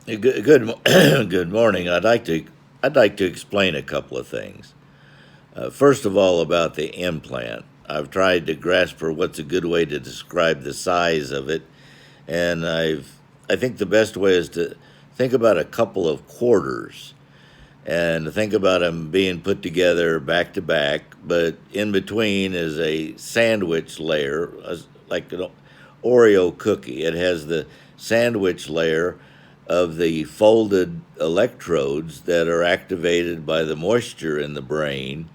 Good morning. I'd like to explain a couple of things. First of all, about the implant. I've tried to grasp for what's a good way to describe the size of it, and I think the best way is to think about a couple of quarters and think about them being put together back to back, but in between is a sandwich layer, like an Oreo cookie. It has the sandwich layer of the folded electrodes that are activated by the moisture in the brain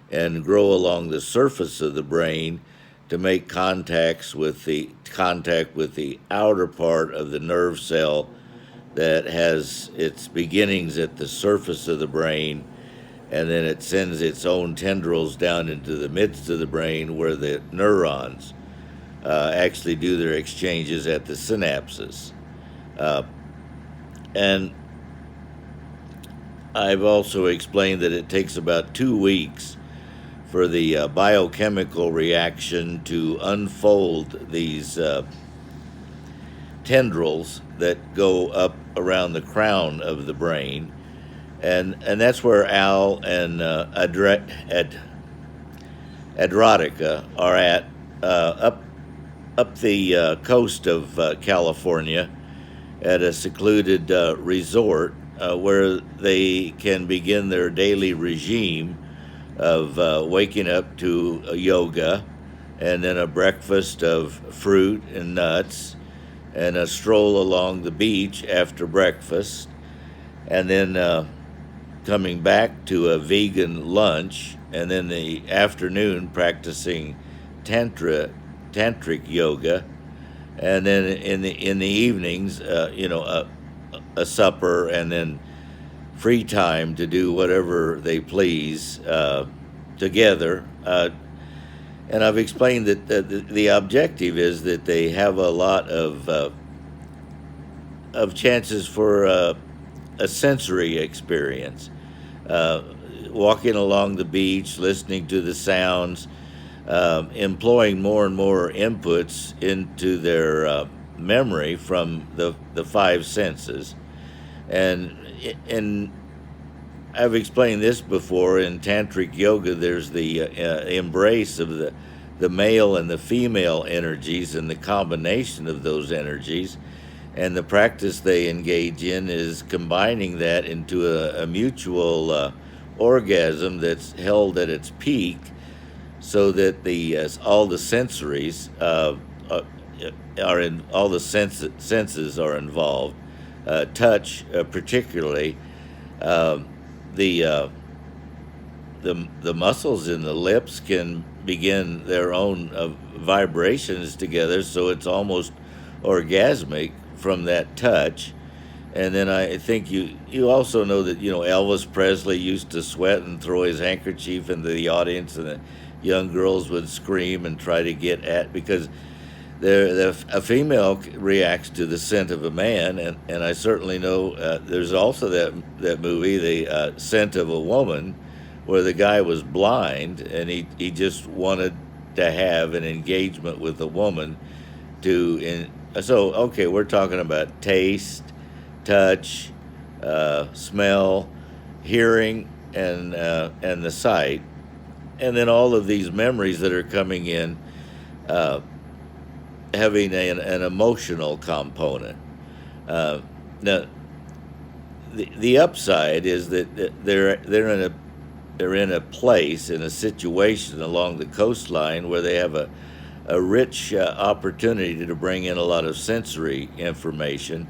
and grow along the surface of the brain to make contact with the outer part of the nerve cell that has its beginnings at the surface of the brain, and then it sends its own tendrils down into the midst of the brain where the neurons actually do their exchanges at the synapses. Uh, and I've also explained that it takes about 2 weeks for the biochemical reaction to unfold these tendrils that go up around the crown of the brain, and that's where Al and Adrotica are at, up the coast of California, at a secluded resort where they can begin their daily regime of waking up to yoga, and then a breakfast of fruit and nuts, and a stroll along the beach after breakfast, and then coming back to a vegan lunch, and then the afternoon practicing tantric yoga, and then in the evenings, a supper, and then free time to do whatever they please together. And I've explained that the objective is that they have a lot of chances for a sensory experience, uh, walking along the beach, listening to the sounds, employing more and more inputs into their memory from the five senses. And I've explained this before. In tantric yoga, there's the embrace of the male and the female energies and the combination of those energies. And the practice they engage in is combining that into a mutual orgasm that's held at its peak, so that all the sensories are in all the senses are involved. Touch, particularly, um, the the muscles in the lips can begin their own vibrations together, so it's almost orgasmic from that touch. And then I think you also know that Elvis Presley used to sweat and throw his handkerchief into the audience, and the young girls would scream and try to get at, because a female reacts to the scent of a man, and I certainly know there's also that movie, The Scent of a Woman, where the guy was blind and he just wanted to have an engagement with a woman so okay, we're talking about taste, touch, smell, hearing, and the sight, and then all of these memories that are coming in, uh, having an emotional component. Uh, Now, the upside is that they're in a place, in a situation along the coastline where they have a rich opportunity to bring in a lot of sensory information,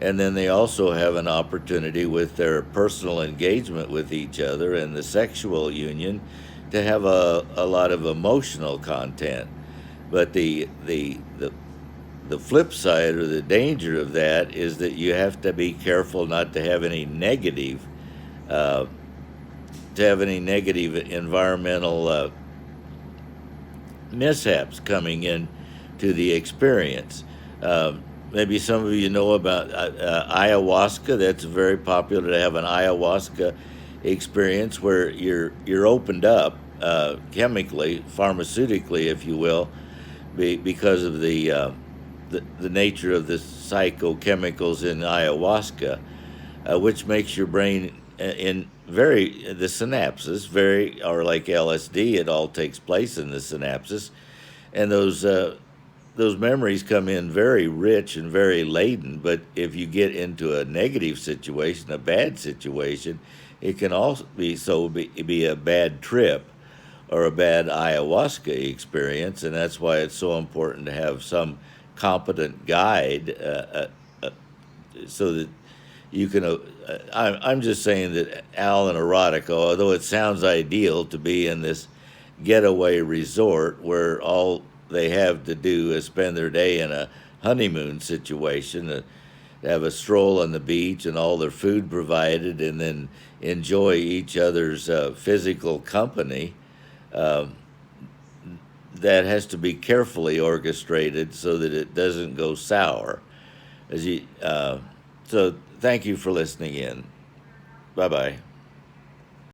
and then they also have an opportunity with their personal engagement with each other and the sexual union to have a lot of emotional content. But the flip side, or the danger of that, is that you have to be careful not to have any uh, environmental mishaps coming in to the experience. Maybe some of you know about ayahuasca. That's very popular, to have an ayahuasca experience where you're opened up chemically, pharmaceutically, if you will, because of the nature of the psychochemicals in ayahuasca, which makes your brain in very the synapses very are like LSD. It all takes place in the synapses, and those memories come in very rich and very laden. But if you get into a negative situation, a bad situation, it can also be a bad trip or a bad ayahuasca experience, and that's why it's so important to have some competent guide so that you can. I'm just saying that Al and Erotica, although it sounds ideal to be in this getaway resort where all they have to do is spend their day in a honeymoon situation, have a stroll on the beach and all their food provided, and then enjoy each other's physical company. Um, that has to be carefully orchestrated so that it doesn't go sour. As you, so thank you for listening in. Bye bye.